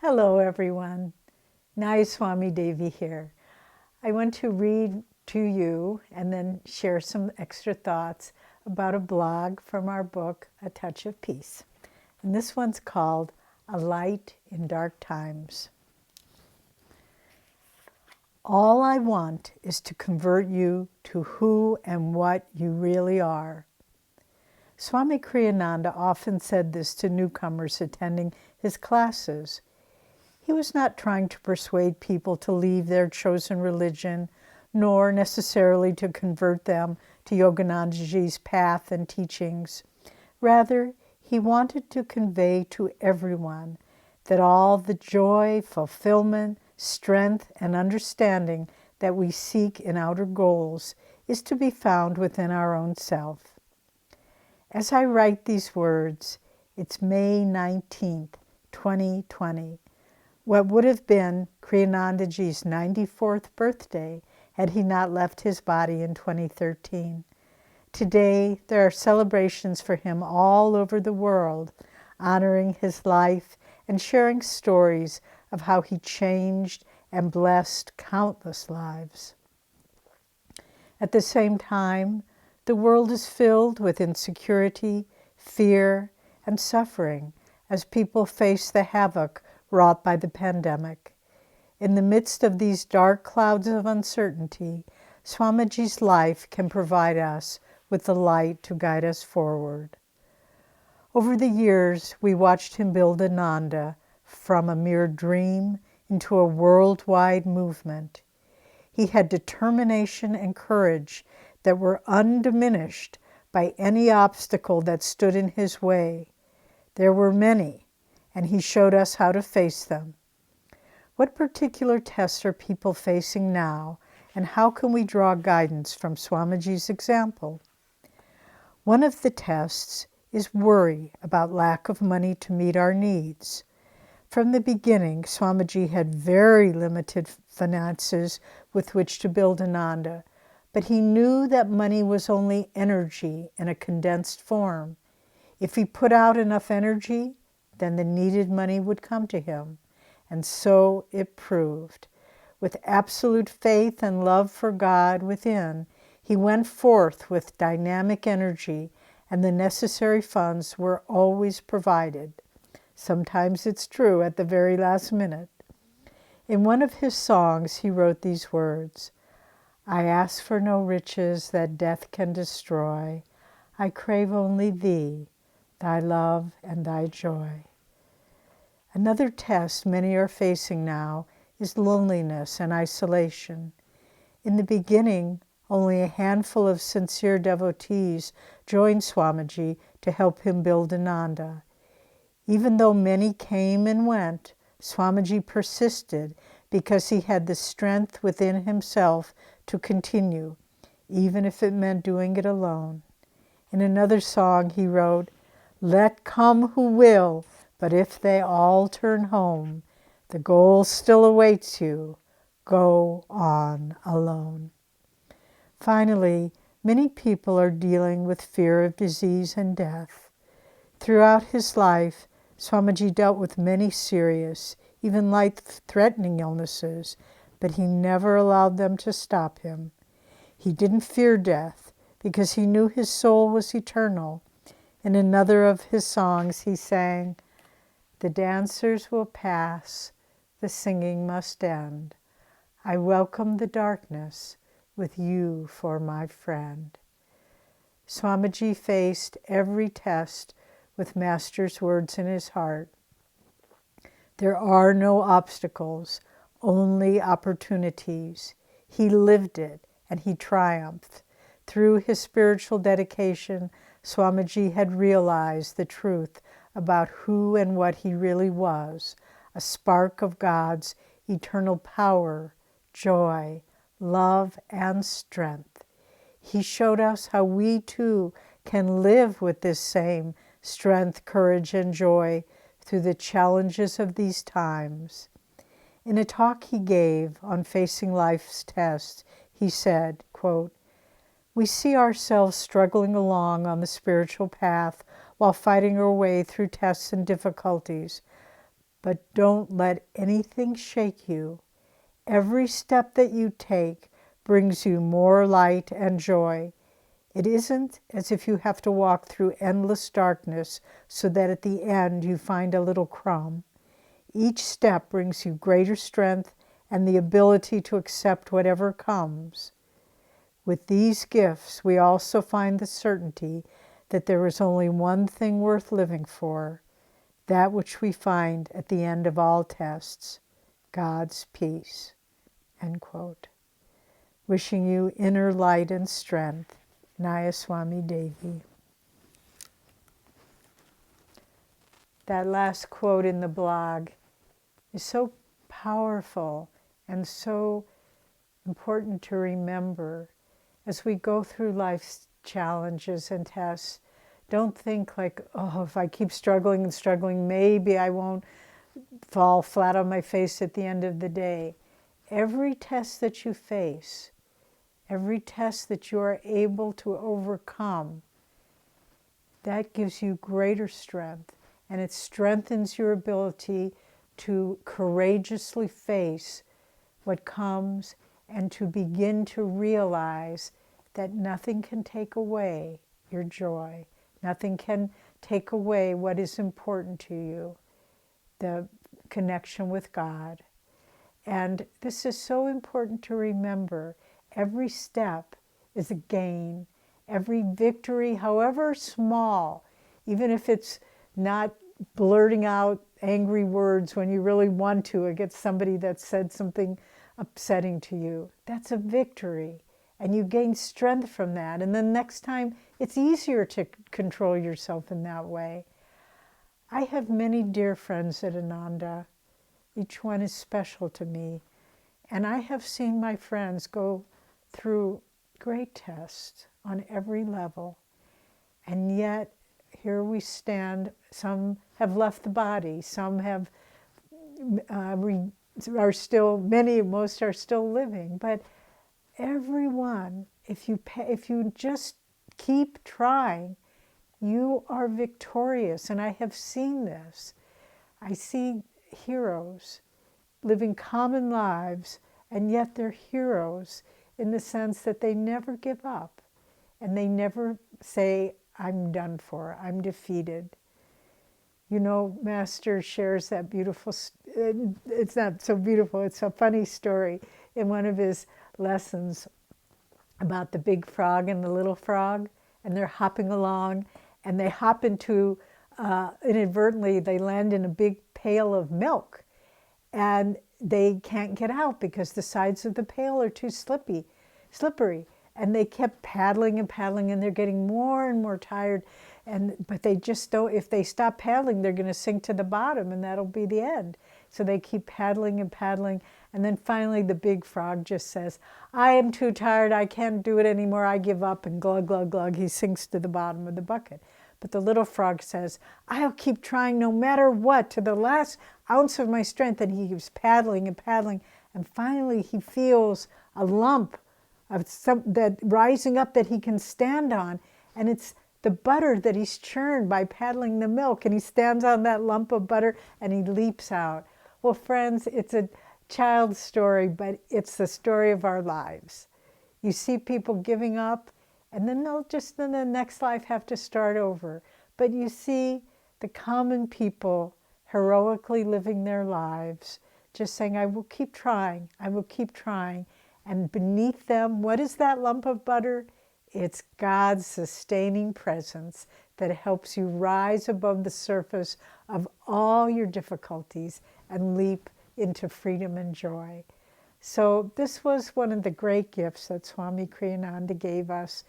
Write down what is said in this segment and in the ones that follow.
Hello, everyone. Nayaswami Devi here. I want to read to you and then share some extra thoughts about a blog from our book, A Touch of Peace. And this one's called A Light in Dark Times. All I want is to convert you to who and what you really are. Swami Kriyananda often said this to newcomers attending his classes. He was not trying to persuade people to leave their chosen religion, nor necessarily to convert them to Yoganandaji's path and teachings. Rather, he wanted to convey to everyone that all the joy, fulfillment, strength, and understanding that we seek in outer goals is to be found within our own self. As I write these words, it's May 19th, 2020. What would have been Kriyanandaji's 94th birthday had he not left his body in 2013. Today, there are celebrations for him all over the world, honoring his life and sharing stories of how he changed and blessed countless lives. At the same time, the world is filled with insecurity, fear, and suffering as people face the havoc wrought by the pandemic. In the midst of these dark clouds of uncertainty, Swamiji's life can provide us with the light to guide us forward. Over the years, we watched him build Ananda from a mere dream into a worldwide movement. He had determination and courage that were undiminished by any obstacle that stood in his way. There were many, and he showed us how to face them. What particular tests are people facing now, and how can we draw guidance from Swamiji's example? One of the tests is worry about lack of money to meet our needs. From the beginning, Swamiji had very limited finances with which to build Ananda, but he knew that money was only energy in a condensed form. If he put out enough energy, then the needed money would come to him. And so it proved. With absolute faith and love for God within, he went forth with dynamic energy, and the necessary funds were always provided. Sometimes it's true at the very last minute. In one of his songs, he wrote these words, "I ask for no riches that death can destroy. I crave only thee, thy love and thy joy." Another test many are facing now is loneliness and isolation. In the beginning, only a handful of sincere devotees joined Swamiji to help him build Ananda. Even though many came and went, Swamiji persisted because he had the strength within himself to continue, even if it meant doing it alone. In another song he wrote, "Let come who will, but if they all turn home, the goal still awaits you. Go on alone." Finally, many people are dealing with fear of disease and death. Throughout his life, Swamiji dealt with many serious, even life-threatening illnesses, but he never allowed them to stop him. He didn't fear death because he knew his soul was eternal. In another of his songs, he sang, "The dancers will pass, the singing must end. I welcome the darkness with you for my friend." Swamiji faced every test with Master's words in his heart. There are no obstacles, only opportunities. He lived it and he triumphed. Through his spiritual dedication, Swamiji had realized the truth about who and what he really was, a spark of God's eternal power, joy, love, and strength. He showed us how we too can live with this same strength, courage, and joy through the challenges of these times. In a talk he gave on facing life's tests, he said, quote, "We see ourselves struggling along on the spiritual path while fighting our way through tests and difficulties. but don't let anything shake you. Every step that you take brings you more light and joy. It isn't as if you have to walk through endless darkness so that at the end you find a little crumb. Each step brings you greater strength and the ability to accept whatever comes. With these gifts, we also find the certainty that there is only one thing worth living for, that which we find at the end of all tests, God's peace. End quote. Wishing you inner light and strength, Nayaswami Devi. That last quote in the blog is so powerful and so important to remember as we go through life's challenges and tests. Don't think like, oh, if I keep struggling and struggling, maybe I won't fall flat on my face at the end of the day. Every test that you face, every test that you are able to overcome, that gives you greater strength, and it strengthens your ability to courageously face what comes and to begin to realize that nothing can take away your joy. Nothing can take away what is important to you, the connection with God. And this is so important to remember. Every step is a gain. Every victory, however small, even if it's not blurting out angry words when you really want to against somebody that said something upsetting to you, that's a victory. And you gain strength from that. And then next time, it's easier to control yourself in that way. I have many dear friends at Ananda. Each one is special to me. And I have seen my friends go through great tests on every level. And yet, here we stand. Some have left the body. Some have are still, most are still living. But everyone, if you just keep trying, you are victorious. And I have seen this. I see heroes living common lives, and yet they're heroes in the sense that they never give up and they never say, I'm done for, I'm defeated. You know, Master shares that beautiful, it's not so beautiful, it's a funny story in one of his lessons about the big frog and the little frog, and they're hopping along, and they hop into, inadvertently, they land in a big pail of milk, and they can't get out because the sides of the pail are too slippery. And they kept paddling and paddling, and they're getting more and more tired. But they just don't, if they stop paddling, they're going to sink to the bottom, and that'll be the end. So they keep paddling and paddling. And then finally the big frog just says, I am too tired, I can't do it anymore, I give up, and glug, glug, glug, he sinks to the bottom of the bucket. But the little frog says, I'll keep trying no matter what, to the last ounce of my strength. And he keeps paddling and paddling. And finally he feels a lump of that rising up that he can stand on. And it's the butter that he's churned by paddling the milk. And he stands on that lump of butter and he leaps out. Well, friends, it's a child's story, but it's the story of our lives. You see people giving up, and then they'll just in the next life have to start over. But you see the common people heroically living their lives, just saying, I will keep trying, I will keep trying. And beneath them, what is that lump of butter? It's God's sustaining presence that helps you rise above the surface of all your difficulties and leap into freedom and joy. So this was one of the great gifts that Swami Kriyananda gave us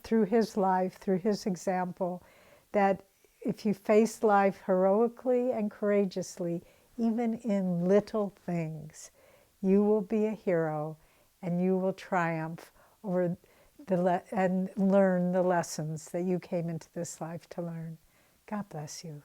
through his life, through his example, that if you face life heroically and courageously, even in little things, you will be a hero and you will triumph over and learn the lessons that you came into this life to learn. God bless you.